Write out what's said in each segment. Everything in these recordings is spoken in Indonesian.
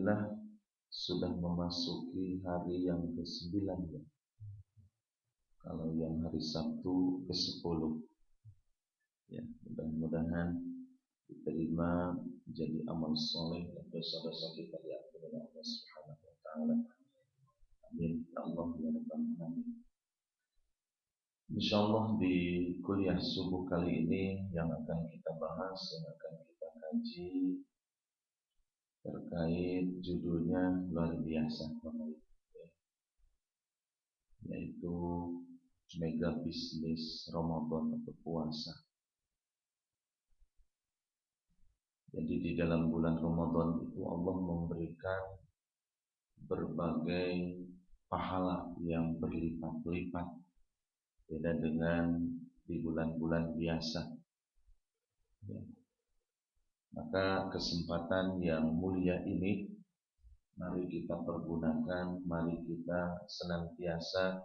Alhamdulillah sudah memasuki hari yang ke-9 ya. Kalau yang hari Sabtu ke-10 ya, mudah-mudahan diterima jadi amal soleh dan dosa-dosa kita diampuni oleh Allah Subhanahu wa taala. Amin ya Allah ya rabbal alamin. Insyaallah di kuliah subuh kali ini yang akan kita bahas, yang akan kita kaji terkait judulnya luar biasa, yaitu mega bisnis Ramadan atau puasa. Jadi di dalam bulan Ramadan itu Allah memberikan berbagai pahala yang berlipat-lipat, beda dengan di bulan-bulan biasa ya. Maka kesempatan yang mulia ini mari kita pergunakan, mari kita senantiasa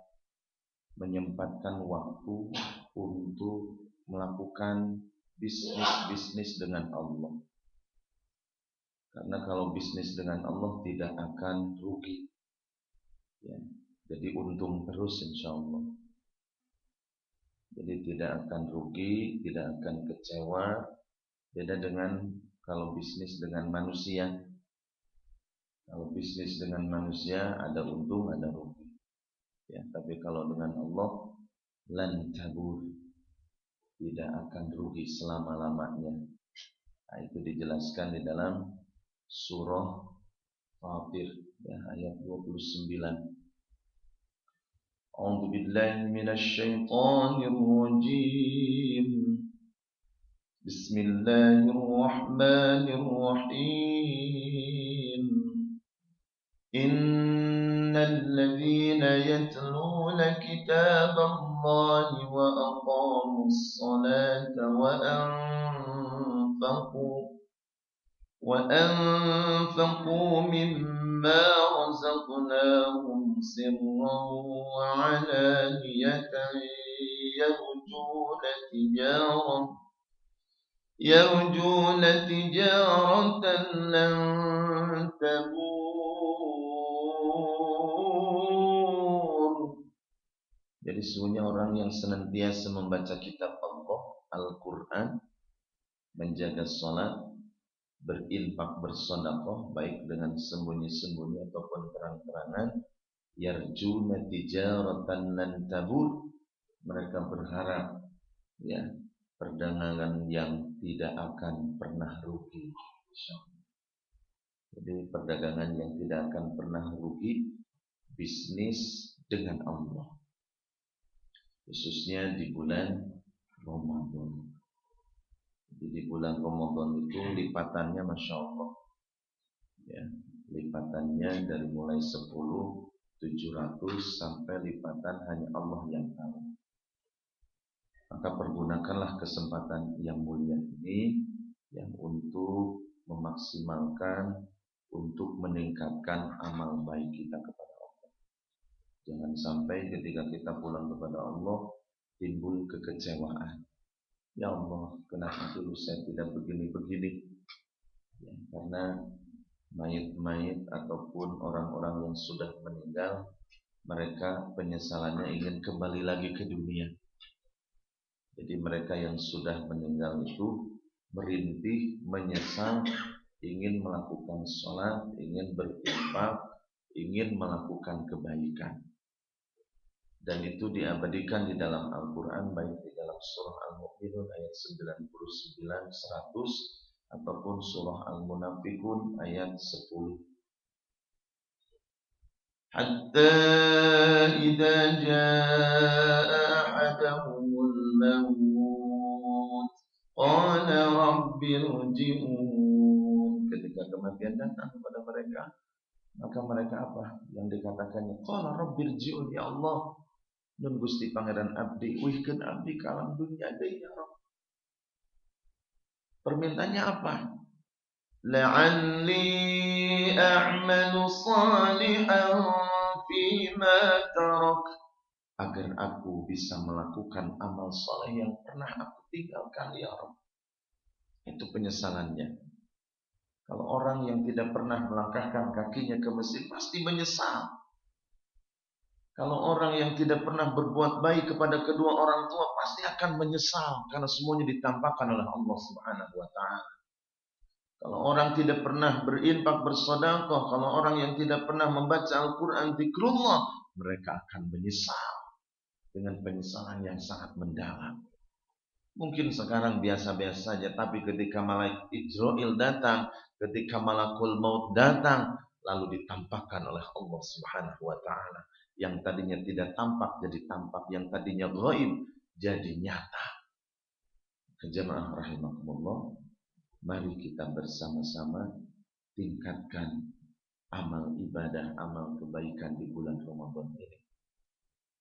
menyempatkan waktu untuk melakukan bisnis dengan Allah. Karena kalau bisnis dengan Allah tidak akan rugi ya. Jadi untung terus insya Allah. Jadi tidak akan rugi, tidak akan kecewa. Beda dengan kalau bisnis dengan manusia. Kalau bisnis dengan manusia ada untung, ada rugi ya. Tapi kalau dengan Allah lan tabur, tidak akan rugi selama-lamanya. Nah, itu dijelaskan di dalam surah Fatir ya, ayat 29. A'udzu billahi minasy syaithanir rajim. Bismillahirrahmanirrahim. Innal ladzina yatluna kitaballahi wa aqamus salata وأنفقوا مما رزقناهم سرا وعلانية يرجون تجارة لن تبور. Jadi sesungguhnya orang yang senantiasa membaca kitab Allah, Al-Quran, menjaga salat, berinfak, bersedekah baik dengan sembunyi-sembunyi ataupun terang-terangan, yarjuna tijaratan lan tabur, mereka berharap ya perdagangan yang tidak akan pernah rugi. Jadi perdagangan yang tidak akan pernah rugi, bisnis dengan Allah, khususnya di bulan Ramadan. Di bulan Ramadan itu lipatannya Masya Allah ya, lipatannya dari mulai 10.700 sampai lipatan hanya Allah yang tahu. Maka pergunakanlah kesempatan yang mulia ini yang untuk memaksimalkan, untuk meningkatkan amal baik kita kepada Allah. Jangan sampai ketika kita pulang kepada Allah timbul kekecewaan. Ya Allah, kenapa dulu saya tidak begini-begini ya, karena mayit-mayit ataupun orang-orang yang sudah meninggal, mereka penyesalannya ingin kembali lagi ke dunia. Jadi mereka yang sudah meninggal itu merintih, menyesal, ingin melakukan sholat, ingin berinfak, ingin melakukan kebaikan. Dan itu diabadikan di dalam Al-Quran, baik di dalam surah Al-Mu'minun ayat 99, 100 ataupun surah Al-Munafikun ayat 10. Hatta idza jaa ahadahumul maut qala rabbi irji'un. Ketika kematian datang kepada mereka, maka mereka apa yang dikatakannya? Qala rabbi irji'un, ya Allah, dan Gusti Pangeran abdi, wihkeun abdi ka alam dunya deui ya Rabb. Permintaannya apa? La'alli a'malu salihan fima tarak, agar aku bisa melakukan amal saleh yang pernah aku tinggalkan ya Rabb. Itu penyesalannya. Kalau orang yang tidak pernah melangkahkan kakinya ke masjid pasti menyesal. Kalau orang yang tidak pernah berbuat baik kepada kedua orang tua pasti akan menyesal karena semuanya ditampakkan oleh Allah Subhanahu wa taala. Kalau orang tidak pernah berinfak bersedekah, kalau orang yang tidak pernah membaca Al-Qur'an zikrullah, mereka akan menyesal dengan penyesalan yang sangat mendalam. Mungkin sekarang biasa-biasa saja, tapi ketika malaikat Israil datang, ketika malakul maut datang, lalu ditampakkan oleh Allah Subhanahu wa taala. Yang tadinya tidak tampak jadi tampak, yang tadinya gaib jadi nyata. Jemaah rahimakumullah, mari kita bersama-sama tingkatkan amal ibadah, amal kebaikan di bulan Ramadan ini.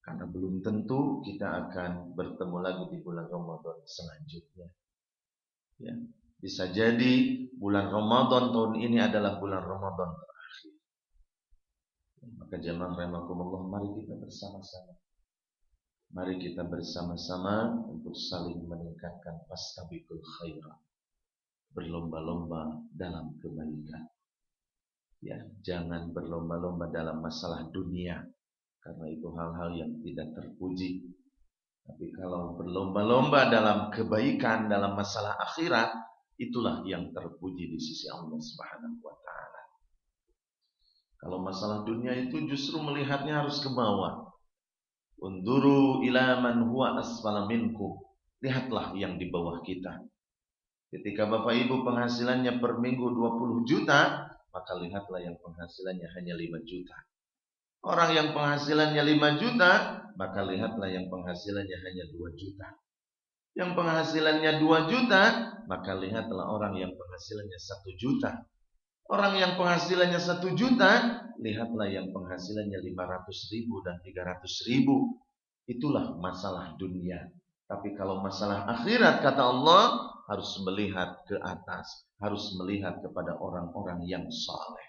Karena belum tentu kita akan bertemu lagi di bulan Ramadan selanjutnya. Ya, bisa jadi bulan Ramadan tahun ini adalah bulan Ramadan terakhir. Maka jemaah rahimakumullah, mari kita bersama-sama. Mari kita bersama-sama untuk saling meningkatkan fastabiqul khairat. Berlomba-lomba dalam kebaikan. Ya, jangan berlomba-lomba dalam masalah dunia, karena itu hal-hal yang tidak terpuji. Tapi kalau berlomba-lomba dalam kebaikan, dalam masalah akhirat, itulah yang terpuji di sisi Allah Subhanahu wa taala. Kalau masalah dunia itu justru melihatnya harus ke bawah. Unduru ila man huwa asfala minkum. Lihatlah yang di bawah kita. Ketika Bapak Ibu penghasilannya per minggu 20 juta, maka lihatlah yang penghasilannya hanya 5 juta. Orang yang penghasilannya 5 juta, maka lihatlah yang penghasilannya hanya 2 juta. Yang penghasilannya 2 juta, maka lihatlah orang yang penghasilannya 1 juta. Orang yang penghasilannya 1 juta, lihatlah yang penghasilannya 500 ribu dan 300 ribu. Itulah masalah dunia. Tapi kalau masalah akhirat, kata Allah, harus melihat ke atas, harus melihat kepada orang-orang yang saleh.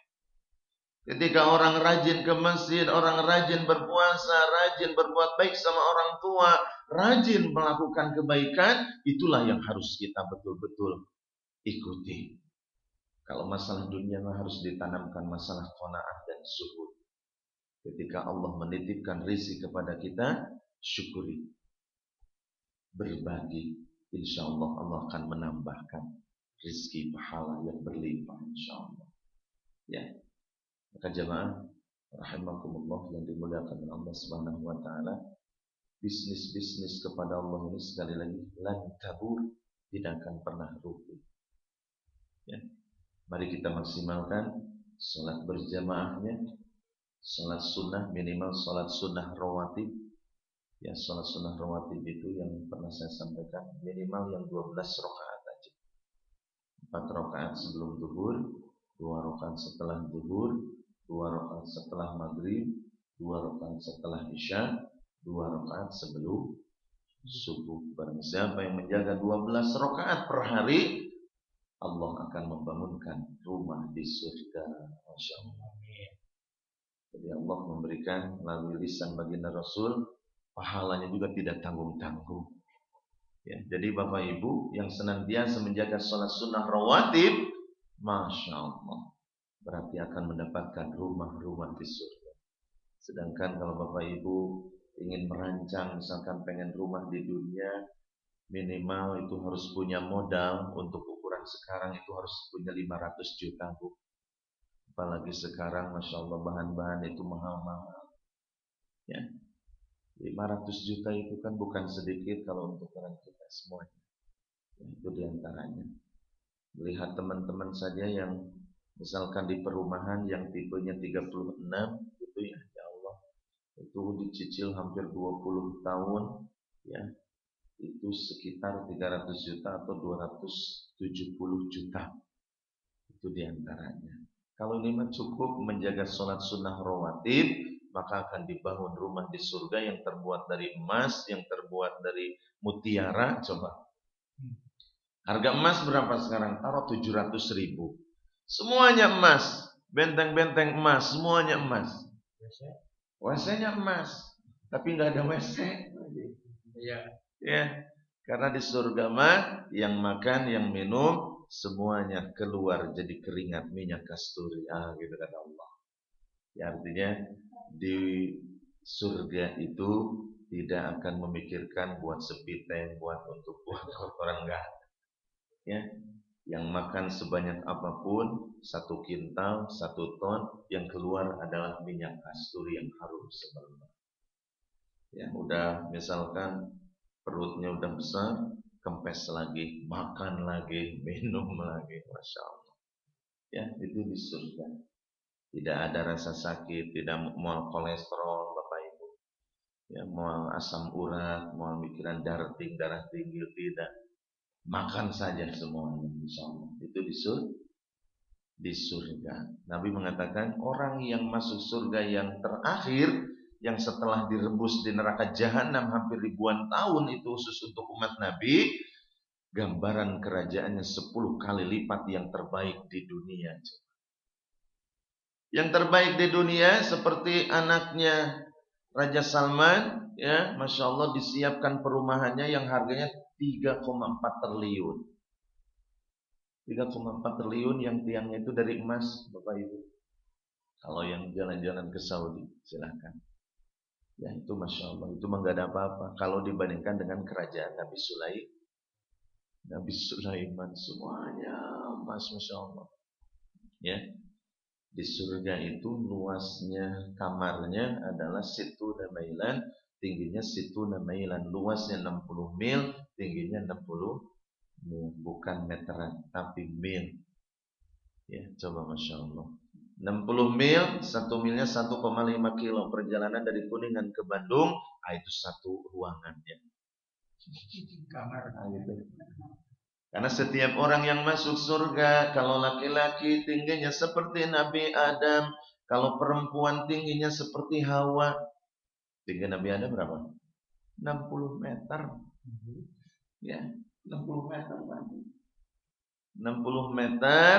Ketika orang rajin ke masjid, orang rajin berpuasa, rajin berbuat baik sama orang tua, rajin melakukan kebaikan, itulah yang harus kita betul-betul ikuti. Kalau masalah dunia harus ditanamkan masalah qanaah dan zuhud. Ketika Allah menitipkan rezeki kepada kita, syukuri. Berbagi, insya Allah Allah akan menambahkan rezeki pahala yang berlimpah, insya Allah. Ya, maka jemaah rahimakumullah yang dimuliakan oleh Allah Subhanahu wa taala, bisnis kepada Allah ini sekali lagi lan tabur, tidak akan pernah rugi. Ya. Mari kita maksimalkan salat berjamaahnya, salat sunnah, minimal salat sunnah rawatib. Ya, salat sunnah rawatib itu yang pernah saya sampaikan, minimal yang 12 rakaat aja. 4 rakaat sebelum zuhur, 2 rakaat setelah zuhur, 2 rakaat setelah maghrib, 2 rakaat setelah isya, 2 rakaat sebelum subuh. Barang siapa yang menjaga 12 rakaat per hari, Allah akan membangunkan rumah di surga. Masya Allah. Jadi Allah memberikan melalui lisan baginda Rasul, pahalanya juga tidak tanggung-tanggung. Ya, jadi Bapak Ibu yang senantiasa menjaga sholat sunnah rawatib, Masya Allah, berarti akan mendapatkan rumah-rumah di surga. Sedangkan kalau Bapak Ibu ingin merancang, misalkan pengen rumah di dunia, minimal itu harus punya modal. Untuk ukuran sekarang itu harus punya 500 juta, Bu. Apalagi sekarang Masya Allah bahan-bahan itu mahal-mahal. Ya, 500 juta itu kan bukan sedikit kalau untuk orang kita semuanya. Ya, itu diantaranya. Melihat teman-teman saja yang misalkan di perumahan yang tipenya 36 itu, ya Allah, itu dicicil hampir 20 tahun, ya, itu sekitar 300 juta atau 270 juta. Itu diantaranya. Kalau ini cukup menjaga sholat sunnah rawatib, maka akan dibangun rumah di surga yang terbuat dari emas, yang terbuat dari mutiara. Coba, harga emas berapa sekarang? Taruh 700 ribu. Semuanya emas, benteng-benteng emas, semuanya emas. WC-nya emas, tapi nggak ada WC. Ya, karena di surga mah yang makan, yang minum semuanya keluar jadi keringat minyak kasturi. Gitu kata Allah. Ya, artinya di surga itu tidak akan memikirkan buat sepiteng, buat kotoran, enggak. Ya, yang makan sebanyak apapun, 1 kintal, 1 ton, yang keluar adalah minyak kasturi yang harum semerbak. Ya, udah misalkan perutnya udah besar, kempes lagi, makan lagi, minum lagi, masya Allah. Ya, itu di surga. Tidak ada rasa sakit, tidak mau kolesterol, Bapak Ibu. Ya, mau asam urat, mau mikiran darah tinggi, tidak. Makan saja semuanya, insya Allah. Itu di surga. Nabi mengatakan orang yang masuk surga yang terakhir, yang setelah direbus di neraka jahanam hampir ribuan tahun, itu khusus untuk umat Nabi, gambaran kerajaannya 10 kali lipat yang terbaik di dunia. Yang terbaik di dunia seperti anaknya Raja Salman, ya, masya Allah, disiapkan perumahannya yang harganya 3,4 triliun. 3,4 triliun yang tiangnya itu dari emas, Bapak Ibu. Kalau yang jalan-jalan ke Saudi, silahkan. Ya, itu masya Allah, itu enggak ada apa-apa kalau dibandingkan dengan kerajaan Nabi Sulaiman, semuanya emas, masya Allah. Ya. Di surga itu luasnya kamarnya adalah situ namailan, tingginya situ namailan, luasnya 60 mil, tingginya 60 mil, bukan meteran tapi mil. Ya, coba masya Allah. 60 mil, 1 milnya 1,5 kilo. Perjalanan dari Kuningan ke Bandung, itu 1 ruangannya. Kamar. Gitu. Karena setiap orang yang masuk surga, kalau laki-laki tingginya seperti Nabi Adam, kalau perempuan tingginya seperti Hawa. Tinggi Nabi Adam berapa? 60 meter. Ya, 60 meter. 60 meter,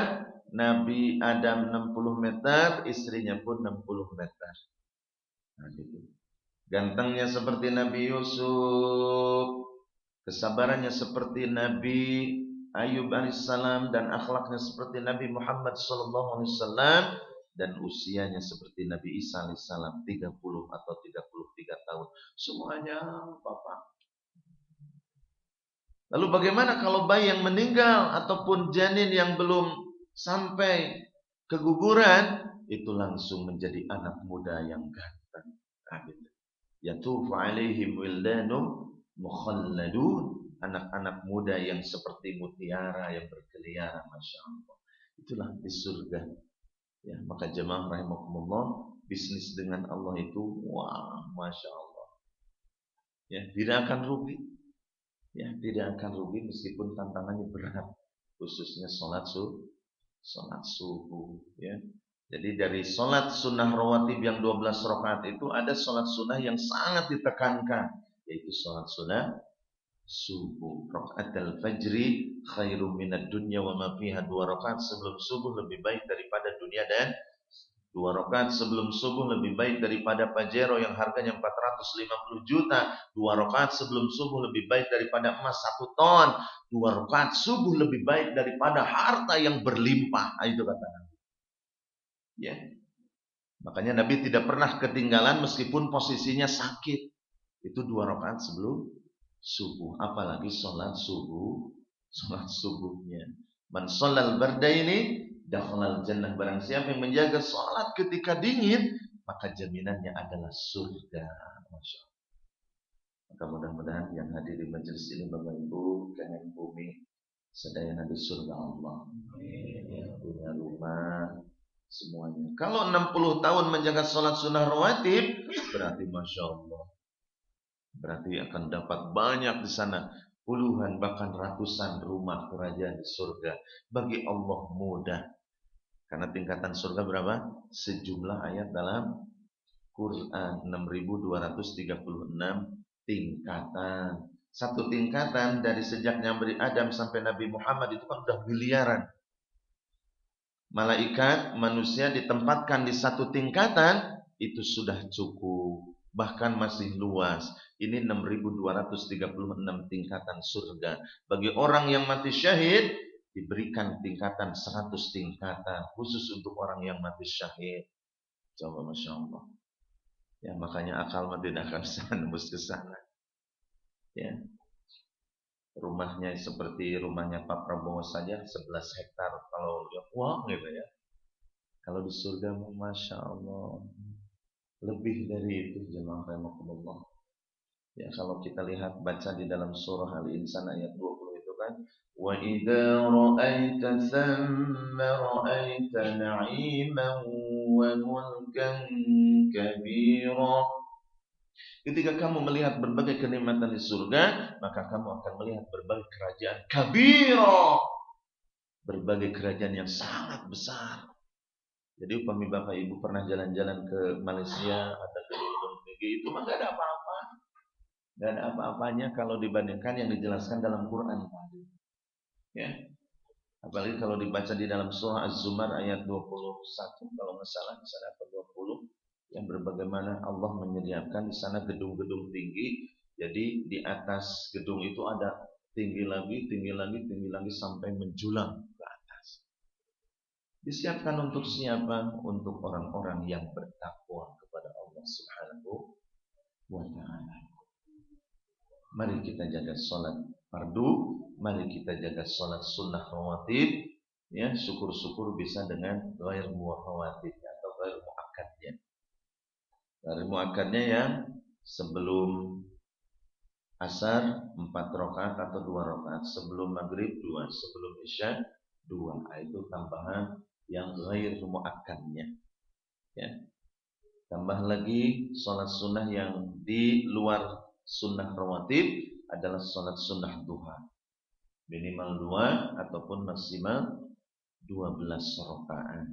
Nabi Adam 60 meter, istrinya pun 60 meter. Nah, gitu. Gantengnya seperti Nabi Yusuf, kesabarannya seperti Nabi Ayub alaihissalam, dan akhlaknya seperti Nabi Muhammad sallallahu alaihi wasallam, dan usianya seperti Nabi Isa alaihissalam, 30 atau 33 tahun. Semuanya Bapak. Lalu bagaimana kalau bayi yang meninggal ataupun janin yang belum sampai keguguran, itu langsung menjadi anak muda yang ganteng. Yatufu alaihim wildanum mukhalladun, anak-anak muda yang seperti mutiara yang berkeliaran, masya Allah. Itulah di surga. Ya, maka jemaah rahimakumullah, bisnis dengan Allah itu, wah, masya Allah. Ya, tidak akan rugi. Ya, tidak akan rugi meskipun tantangannya berat, khususnya sholat subuh. Ya. Jadi dari sholat sunnah rawatib yang 12 rakaat itu ada sholat sunnah yang sangat ditekankan, yaitu sholat sunnah subuh. Rakaat al-fajri khairum minad dunya wa ma fiha. 2 rakaat sebelum subuh lebih baik daripada dunia, dan 2 rakaat sebelum subuh lebih baik daripada Pajero yang harganya 450 juta. 2 rakaat sebelum subuh lebih baik daripada emas 1 ton. 2 rakaat subuh lebih baik daripada harta yang berlimpah. Itu kata Nabi. Ya. Makanya Nabi tidak pernah ketinggalan meskipun posisinya sakit. Itu 2 rakaat sebelum subuh, apalagi sholat subuhnya. Man sholal bardaini dakhalal jannah. Barang siapa yang menjaga sholat ketika dingin, maka jaminannya adalah surga. Masya Allah. Maka mudah-mudahan yang hadir di majelis ini Bapak Ibu, kangen bumi sedayana di surga Allah. Ya, punya rumah semuanya. Kalau 60 tahun menjaga sholat sunnah rawatib, berarti masya Allah, berarti akan dapat banyak di sana, puluhan bahkan ratusan rumah kerajaan di surga. Bagi Allah mudah. Karena tingkatan surga berapa? Sejumlah ayat dalam Quran, 6236 tingkatan. Satu tingkatan dari sejak Nabi Adam sampai Nabi Muhammad itu kan udah miliaran. Malaikat, manusia ditempatkan di satu tingkatan, itu sudah cukup. Bahkan masih luas. Ini 6236 tingkatan surga. Bagi orang yang mati syahid, diberikan tingkatan 100 tingkatan khusus untuk orang yang mati syahid. Coba Masya Allah. Ya, makanya akal mah tidak akan bisa nembus ke sana. Ya. Rumahnya seperti rumahnya Pak Prabowo saja 11 hektar kalau ya uang gitu ya. Kalau di surga Masya Allah lebih dari itu jemaah rahimakumullah. Ya, kalau kita lihat baca di dalam surah Al-Insan ayat 20 itu kan, wa idza ra'aita thamma ra'aita na'iman wa mulkan kabira. Ketika kamu melihat berbagai kenikmatan di surga, maka kamu akan melihat berbagai kerajaan kabira, berbagai kerajaan yang sangat besar. Jadi upami Bapak Ibu pernah jalan-jalan ke Malaysia atau ke Gunung Tinggi, itu mah gak ada apa-apa. Gak ada apa-apanya kalau dibandingkan yang dijelaskan dalam Quran tadi. Ya. Apalagi kalau dibaca di dalam surah Az-Zumar ayat 21 kalau nggak salah di sana atau 20 yang berbagaimana Allah menyediakan di sana gedung-gedung tinggi. Jadi di atas gedung itu ada tinggi lagi, tinggi lagi, tinggi lagi sampai menjulang ke atas. Disiapkan untuk siapa? Untuk orang-orang yang bertakwa kepada Allah Subhanahu wa taala. Mari kita jaga sholat fardu, mari kita jaga sholat sunnah rawatib. Ya, syukur-syukur bisa dengan ghair muawwatib atau ghair muakkadnya. Ghair muakkadnya yang sebelum asar 4 rakaat atau 2 rakaat, sebelum maghrib 2, sebelum isya 2. Itu tambahan yang ghair muakkadnya. Ya. Tambah lagi sholat sunnah yang di luar sunnah rawatib adalah sholat sunnah duha. Minimal 2 ataupun maksimal 12 rakaat.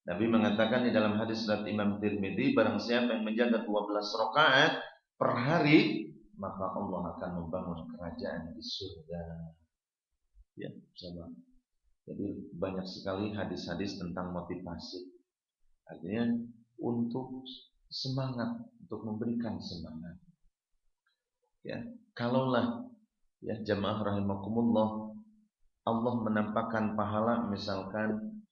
Nabi mengatakan di dalam hadis riwayat Imam Tirmidzi, barang siapa yang menjaga 12 rakaat per hari, maka Allah akan membangun kerajaan di surga. Ya, coba. Jadi banyak sekali hadis-hadis tentang motivasi. Artinya untuk semangat, untuk memberikan semangat. Ya, kalaulah ya jamaah rahimakumullah Allah menampakkan pahala misalkan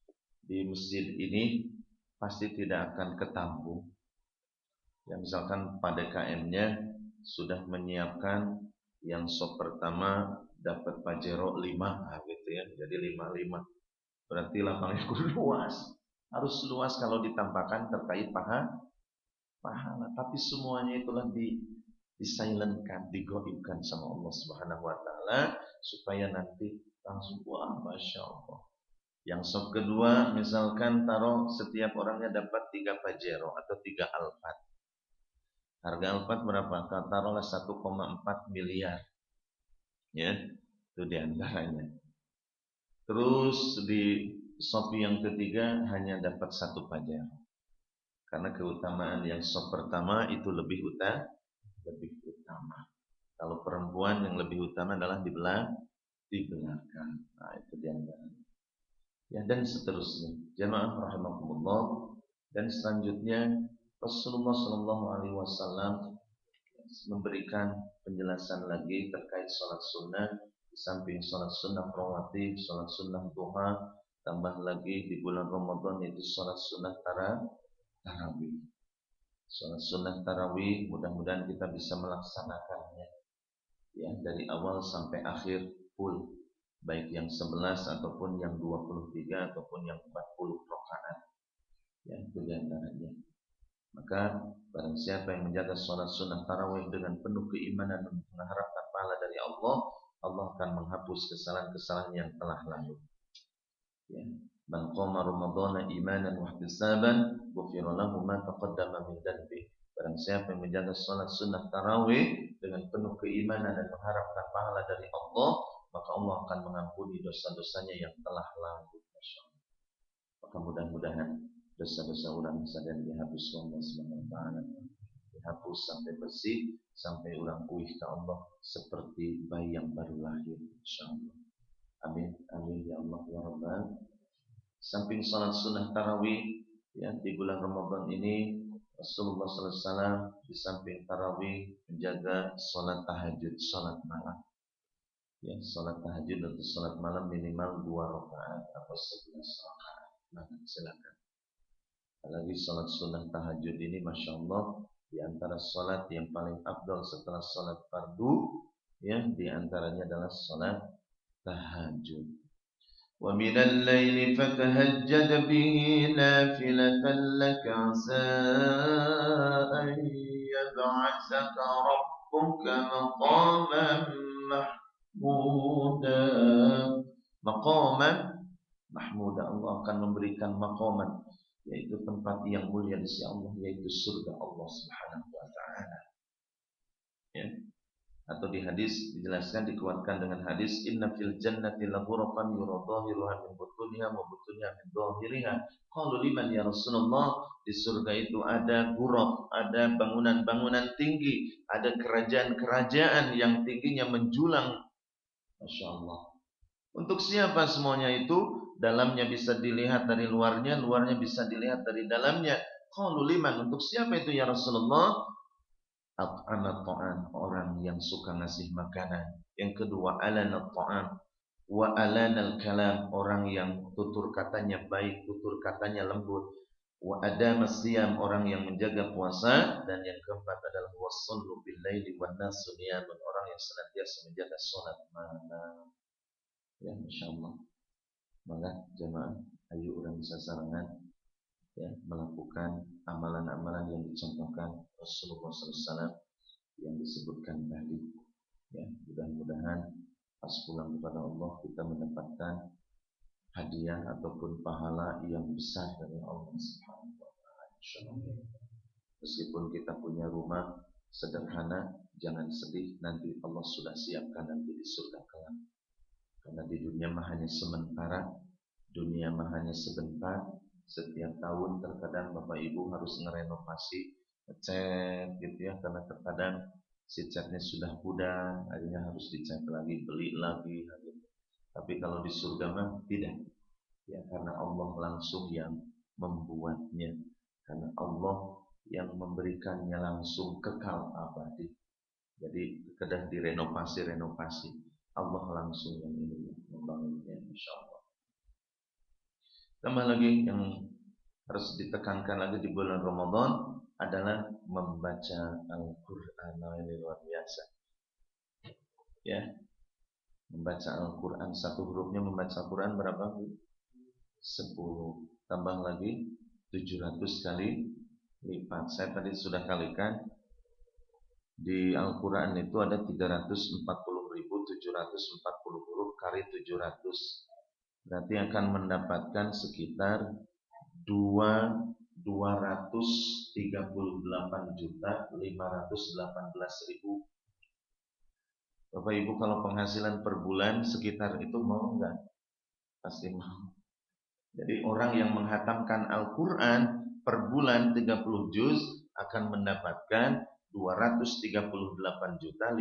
di masjid ini pasti tidak akan ketampung. Ya, misalkan pada KM-nya sudah menyiapkan yang sop pertama dapat pajero 5 gitu ya. Jadi 5. Berarti lapangnya kudu luas. Harus luas kalau ditampakkan terkait pahala. Tapi semuanya itulah disilentkan, digoibkan sama Allah Subhanahu wa taala supaya nanti langsung wah Masya Allah. Yang sop kedua misalkan taruh setiap orangnya dapat 3 pajero atau 3 alfat. Harga alfat berapa? Taruhlah 1,4 miliar. Ya, itu diantaranya. Terus di sop yang ketiga hanya dapat 1 pajero. Karena keutamaan yang sop pertama itu lebih utama. Kalau perempuan yang lebih utama adalah di belakang. Nah, itu diantaranya. Ya, dan seterusnya. Jamaah rahimakumullah. Dan selanjutnya Rasulullah Shallallahu Alaihi Wasallam memberikan penjelasan lagi terkait sholat sunnah. Di samping sholat sunnah rawatib, sholat sunnah duha, tambah lagi di bulan Ramadan yaitu sholat sunnah tarawih. Sholat sunnah tarawih mudah-mudahan kita bisa melaksanakannya ya dari awal sampai akhir full, baik yang 11 ataupun yang 23 ataupun yang 40 rakaat. Ya, itu diantaranya. Maka barang siapa yang menjaga sholat sunnah tarawih dengan penuh keimanan dan mengharapkan pahala dari Allah, Allah akan menghapus kesalahan-kesalahan yang telah lalu. Ya. Man qama ramadhana imanan wa ihtisaban ghufira lahu ma taqaddama min dhanbi. Barang siapa yang menjaga salat sunnah tarawih dengan penuh keimanan dan mengharapkan pahala dari Allah, maka Allah akan mengampuni dosa-dosanya yang telah lalu. Masyaallah. Maka mudah-mudahan dosa-dosa orang sadar dihapus Allah Subhanahu wa taala. Dihapus sampai bersih, sampai orang uih ke Allah seperti bayi yang baru lahir insyaallah. Amin amin ya Allah ya Rabbal. Samping salat sunnah tarawih ya di bulan Ramadan ini Rasulullah SAW di samping tarawih menjaga salat tahajud, salat malam. Ya, salat tahajud atau salat malam minimal 2 rakaat atau 11 rakaat. Nah, silakan. Apalagi salat sunnah tahajud ini Masya Allah di antara salat yang paling afdal setelah salat fardu, ya, di antaranya adalah salat tahajud. Wa minal laili fatahajjad bihi nafilatan laka asa an yab'atsaka rabbuka maqaman mahmuda. Maqaman mahmuda, Allah akan memberikan maqaman, yaitu tempat yang mulia di sisi Allah, yaitu surga Allah Subhanahu wa taala. Ya. Atau di hadis dijelaskan, dikuatkan dengan hadis inna fil jannati laghurafan yura dhahiruha min butuniha wa butuniha min dhahiriha. Qalu liman ya Rasulullah, di surga itu ada ghuraf, ada bangunan-bangunan tinggi, ada kerajaan-kerajaan yang tingginya menjulang. Masya Allah. Untuk siapa semuanya itu? Dalamnya bisa dilihat dari luarnya, luarnya bisa dilihat dari dalamnya. Qalu liman, untuk siapa itu ya Rasulullah? At'amat ta'am, orang yang suka ngasih makanan. Yang kedua, alanat ta'am wa alanal kalam, orang yang tutur katanya baik, tutur katanya lembut. Wa adamas siyam, orang yang menjaga puasa. Dan yang keempat adalah wasallu bil laili wan nasu niyamun, orang yang senantiasa menjaga salat malam. Ya, Masya Allah. Maka jemaah, ayo orang bisa sarangan, ya, melakukan amalan-amalan yang dicontohkan Rasulullah SAW yang disebutkan tadi. Ya, mudah-mudahan pas pulang kepada Allah kita mendapatkan hadiah ataupun pahala yang besar dari Allah Subhanahu wa taala. Meskipun kita punya rumah sederhana, jangan sedih, nanti Allah sudah siapkan nanti di surga kelak. Karena di dunia mah hanya sementara, dunia mah hanya sebentar. Setiap tahun terkadang Bapak Ibu harus ngerenovasi, ngecat gitu ya, karena terkadang si catnya sudah pudar, akhirnya harus dicat lagi, beli lagi gitu. Tapi kalau di surga mah tidak. Ya, karena Allah langsung yang membuatnya. Karena Allah yang memberikannya langsung kekal abadi. Jadi sekedar direnovasi, Allah langsung yang ini membangunnya, Insya Allah. Tambah lagi yang harus ditekankan lagi di bulan Ramadan adalah membaca Al-Quran. Ini luar biasa. Ya, membaca Al-Quran, satu hurufnya membaca Al-Quran berapa? 10. Tambah lagi 700 kali lipat. Saya tadi sudah kalikan. Di Al-Quran itu ada 340.740 huruf kali 700. Berarti akan mendapatkan sekitar 238.518.000. Bapak Ibu kalau penghasilan per bulan sekitar itu mau enggak? Pasti mau. Jadi orang yang menghatamkan Al-Quran per bulan 30 juz akan mendapatkan 238.518.000.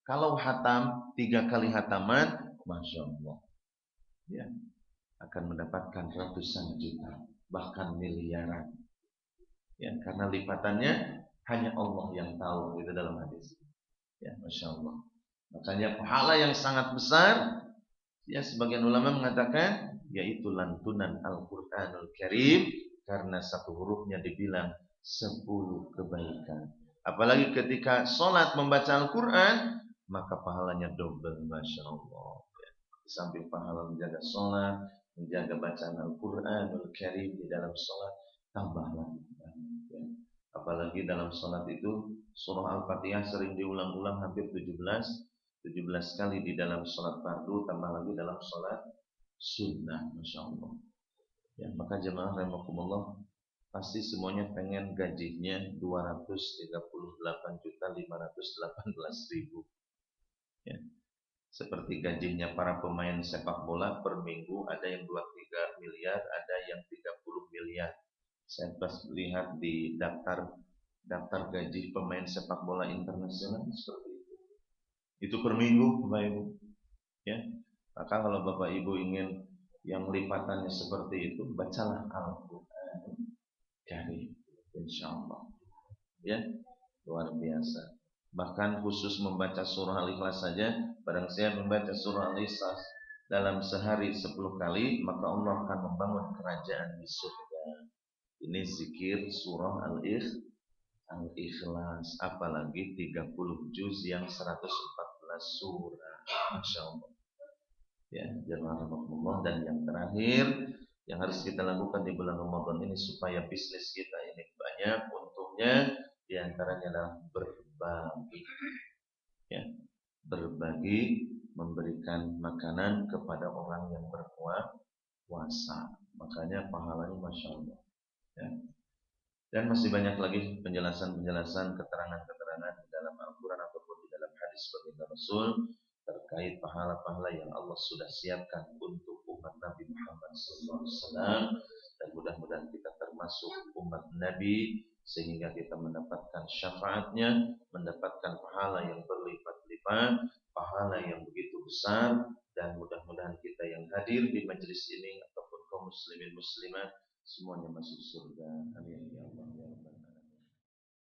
Kalau hatam 3 kali hataman, Masya Allah, ya, akan mendapatkan ratusan juta, bahkan miliaran. Ya, karena lipatannya hanya Allah yang tahu, itu dalam hadis. Ya, Masya Allah. Makanya pahala yang sangat besar. Ya, sebagian ulama mengatakan yaitu lantunan Al-Qur'anul Karim, karena satu hurufnya dibilang 10 kebaikan. Apalagi ketika sholat membaca Al-Quran, maka pahalanya double, Masya Allah. Ya. Di samping pahala menjaga sholat, menjaga bacaan Al-Quranul Karim di dalam sholat, tambah lagi. Ya. Apalagi dalam sholat itu surah Al-Fatihah sering diulang-ulang hampir 17 kali di dalam sholat fardu, tambah lagi dalam sholat sunnah, Masya Allah. Ya, maka jemaah rahimakumullah, pasti semuanya pengen gajinya 238.518.000. Ya. Seperti gajinya para pemain sepak bola per minggu, ada yang 23 miliar, ada yang 30 miliar. Saya pas lihat di daftar gaji pemain sepak bola internasional seperti itu per minggu, Bapak Ibu. Ya, maka kalau Bapak Ibu ingin yang lipatannya seperti itu, bacalah Al-Quran Karim, insya Allah. Ya, luar biasa. Bahkan khusus membaca surah Al-Ikhlas saja, barang siapa membaca surah Al-Ikhlas dalam sehari 10 kali, maka Allah akan membangun kerajaan di surga. Ini zikir surah Al-Ikhlas, apalagi 30 juz yang 114 surah. Masya Allah. Ya, Allah. Dan yang terakhir yang harus kita lakukan di bulan Ramadan ini supaya bisnis kita ini banyak untungnya, di antaranya adalah berbagi. Ya, berbagi, memberikan makanan kepada orang yang berpuasa. Makanya pahalanya Masya Allah. Ya. Dan masih banyak lagi penjelasan-penjelasan, keterangan-keterangan di dalam Al-Quran ataupun di dalam hadis baginda Rasul terkait pahala-pahala yang Allah sudah siapkan untuk umat Nabi Muhammad SAW. Dan mudah-mudahan kita termasuk umat Nabi sehingga kita mendapatkan syafaatnya, mendapatkan pahala yang berlipat-lipat, pahala yang begitu besar. Dan mudah-mudahan kita yang hadir di majelis ini ataupun kaum muslimin muslimat semuanya masuk surga. Amin ya Allah ya Rabbal alamin.